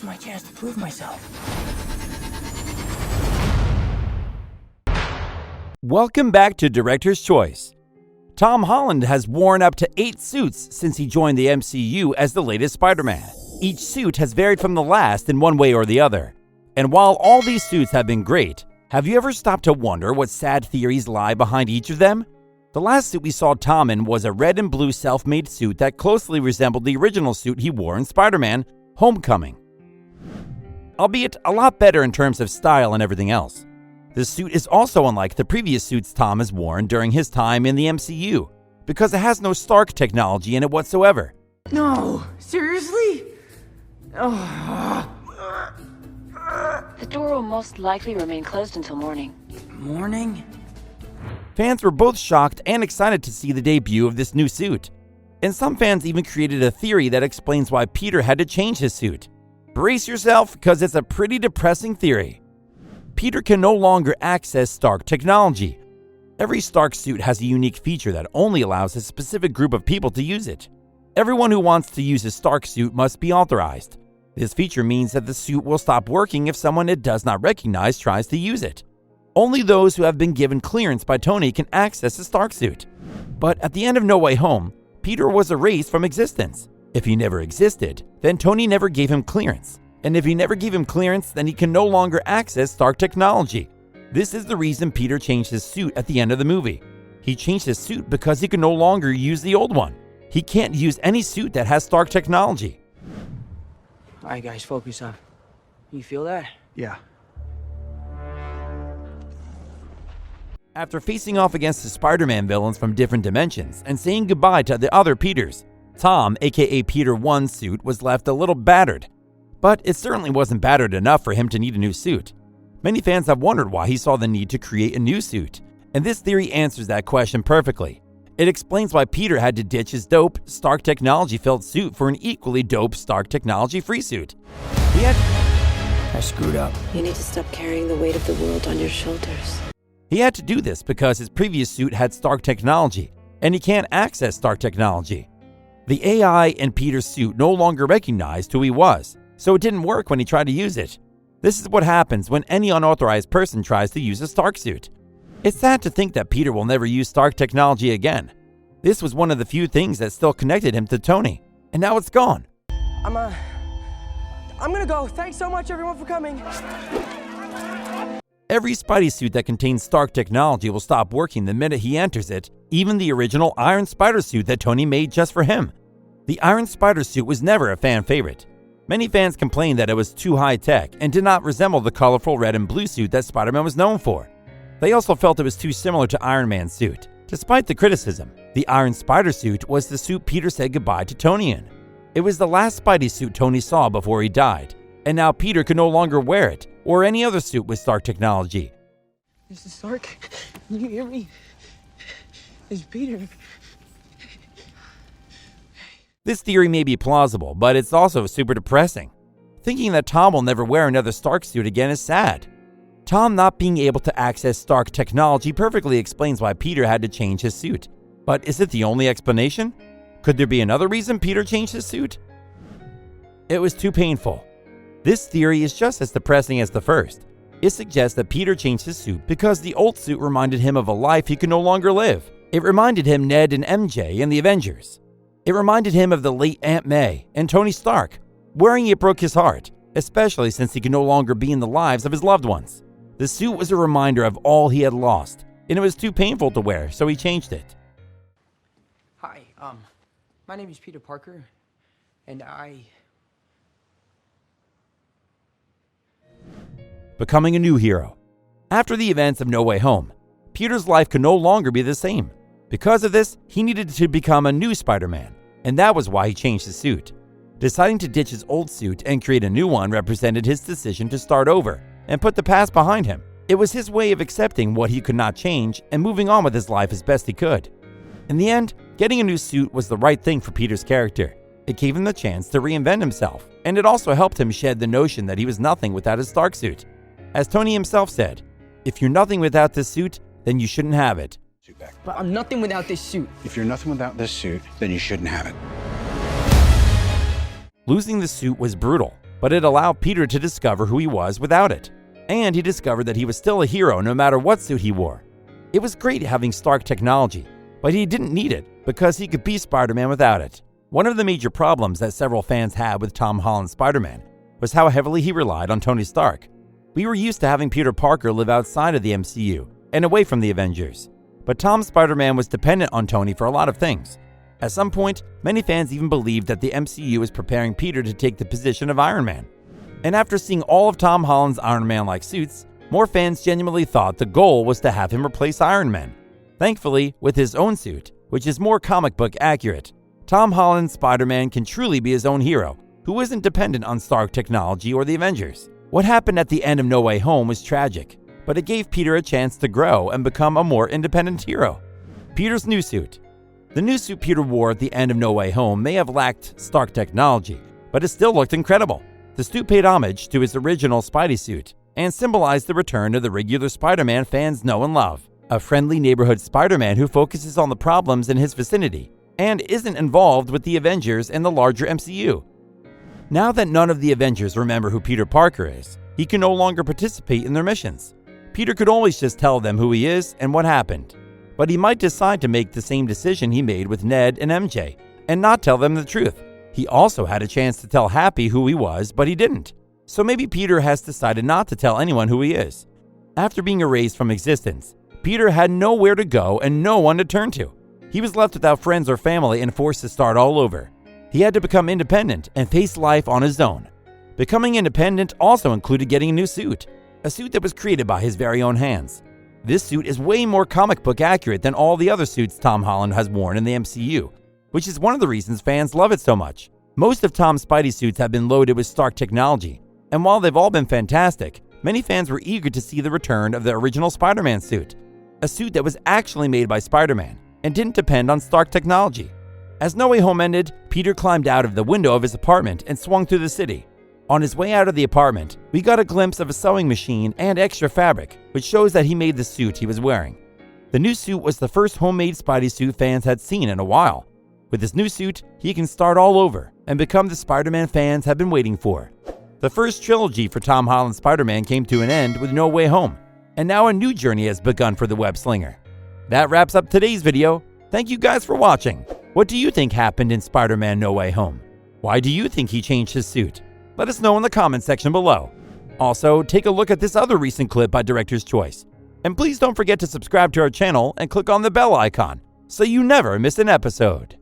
my chance to prove myself. Welcome back to Director's Choice. Tom Holland has worn up to 8 suits since he joined the MCU as the latest Spider-Man. Each suit has varied from the last in one way or the other. And while all these suits have been great, have you ever stopped to wonder what sad theories lie behind each of them? The last suit we saw Tom in was a red and blue self-made suit that closely resembled the original suit he wore in Spider-Man: Homecoming. Albeit a lot better in terms of style and everything else. This suit is also unlike the previous suits Tom has worn during his time in the MCU, because it has no Stark technology in it whatsoever. No, seriously? The door will most likely remain closed until morning. Morning? Fans were both shocked and excited to see the debut of this new suit. And some fans even created a theory that explains why Peter had to change his suit. Brace yourself, because it's a pretty depressing theory. Peter can no longer access Stark technology. Every Stark suit has a unique feature that only allows a specific group of people to use it. Everyone who wants to use a Stark suit must be authorized. This feature means that the suit will stop working if someone it does not recognize tries to use it. Only those who have been given clearance by Tony can access the Stark suit. But at the end of No Way Home, Peter was erased from existence. If he never existed, then Tony never gave him clearance. And if he never gave him clearance, then he can no longer access Stark technology. This is the reason Peter changed his suit at the end of the movie. He changed his suit because he can no longer use the old one. He can't use any suit that has Stark technology. Alright guys, focus up. You feel that? Yeah. After facing off against the Spider-Man villains from different dimensions and saying goodbye to the other Peters, Tom, aka Peter 1's suit, was left a little battered. But it certainly wasn't battered enough for him to need a new suit. Many fans have wondered why he saw the need to create a new suit, and this theory answers that question perfectly. It explains why Peter had to ditch his dope, Stark technology-filled suit for an equally dope Stark technology-free suit. I screwed up. You need to stop carrying the weight of the world on your shoulders. He had to do this because his previous suit had Stark technology, and he can't access Stark technology. The AI in Peter's suit no longer recognized who he was, so it didn't work when he tried to use it. This is what happens when any unauthorized person tries to use a Stark suit. It's sad to think that Peter will never use Stark technology again. This was one of the few things that still connected him to Tony, and now it's gone. I'm gonna go. Thanks so much everyone for coming. Every Spidey suit that contains Stark technology will stop working the minute he enters it, even the original Iron Spider suit that Tony made just for him. The Iron Spider suit was never a fan favorite. Many fans complained that it was too high-tech and did not resemble the colorful red and blue suit that Spider-Man was known for. They also felt it was too similar to Iron Man's suit. Despite the criticism, the Iron Spider suit was the suit Peter said goodbye to Tony in. It was the last Spidey suit Tony saw before he died, and now Peter could no longer wear it, or any other suit with Stark technology. This is Stark. Can you hear me? It's Peter. This theory may be plausible, but it's also super depressing. Thinking that Tom will never wear another Stark suit again is sad. Tom not being able to access Stark technology perfectly explains why Peter had to change his suit. But is it the only explanation? Could there be another reason Peter changed his suit? It was too painful. This theory is just as depressing as the first. It suggests that Peter changed his suit because the old suit reminded him of a life he could no longer live. It reminded him Ned and MJ in the Avengers. It reminded him of the late Aunt May and Tony Stark. Wearing it broke his heart, especially since he could no longer be in the lives of his loved ones. The suit was a reminder of all he had lost, and it was too painful to wear, so he changed it. Hi, my name is Peter Parker, and Becoming a new hero. After the events of No Way Home, Peter's life could no longer be the same. Because of this, he needed to become a new Spider-Man, and that was why he changed his suit. Deciding to ditch his old suit and create a new one represented his decision to start over and put the past behind him. It was his way of accepting what he could not change and moving on with his life as best he could. In the end, getting a new suit was the right thing for Peter's character. It gave him the chance to reinvent himself, and it also helped him shed the notion that he was nothing without his Stark suit. As Tony himself said, "If you're nothing without this suit, then you shouldn't have it." But I'm nothing without this suit. If you're nothing without this suit, then you shouldn't have it. Losing the suit was brutal, but it allowed Peter to discover who he was without it. And he discovered that he was still a hero no matter what suit he wore. It was great having Stark technology, but he didn't need it because he could be Spider-Man without it. One of the major problems that several fans had with Tom Holland's Spider-Man was how heavily he relied on Tony Stark. We were used to having Peter Parker live outside of the MCU and away from the Avengers, but Tom's Spider-Man was dependent on Tony for a lot of things. At some point, many fans even believed that the MCU was preparing Peter to take the position of Iron Man. And after seeing all of Tom Holland's Iron Man-like suits, more fans genuinely thought the goal was to have him replace Iron Man. Thankfully, with his own suit, which is more comic book accurate, Tom Holland's Spider-Man can truly be his own hero, who isn't dependent on Stark technology or the Avengers. What happened at the end of No Way Home was tragic, but it gave Peter a chance to grow and become a more independent hero. Peter's new suit. The new suit Peter wore at the end of No Way Home may have lacked Stark technology, but it still looked incredible. The suit paid homage to his original Spidey suit and symbolized the return of the regular Spider-Man fans know and love. A friendly neighborhood Spider-Man who focuses on the problems in his vicinity and isn't involved with the Avengers and the larger MCU. Now that none of the Avengers remember who Peter Parker is, he can no longer participate in their missions. Peter could always just tell them who he is and what happened, but he might decide to make the same decision he made with Ned and MJ and not tell them the truth. He also had a chance to tell Happy who he was, but he didn't. So maybe Peter has decided not to tell anyone who he is. After being erased from existence, Peter had nowhere to go and no one to turn to. He was left without friends or family and forced to start all over. He had to become independent and face life on his own. Becoming independent also included getting a new suit, a suit that was created by his very own hands. This suit is way more comic book accurate than all the other suits Tom Holland has worn in the MCU, which is one of the reasons fans love it so much. Most of Tom's Spidey suits have been loaded with Stark technology, and while they've all been fantastic, many fans were eager to see the return of the original Spider-Man suit, a suit that was actually made by Spider-Man and didn't depend on Stark technology. As No Way Home ended, Peter climbed out of the window of his apartment and swung through the city. On his way out of the apartment, we got a glimpse of a sewing machine and extra fabric, which shows that he made the suit he was wearing. The new suit was the first homemade Spidey suit fans had seen in a while. With his new suit, he can start all over and become the Spider-Man fans have been waiting for. The first trilogy for Tom Holland's Spider-Man came to an end with No Way Home, and now a new journey has begun for the web slinger. That wraps up today's video. Thank you guys for watching. What do you think happened in Spider-Man No Way Home? Why do you think he changed his suit? Let us know in the comments section below. Also, take a look at this other recent clip by Director's Choice. And please don't forget to subscribe to our channel and click on the bell icon so you never miss an episode.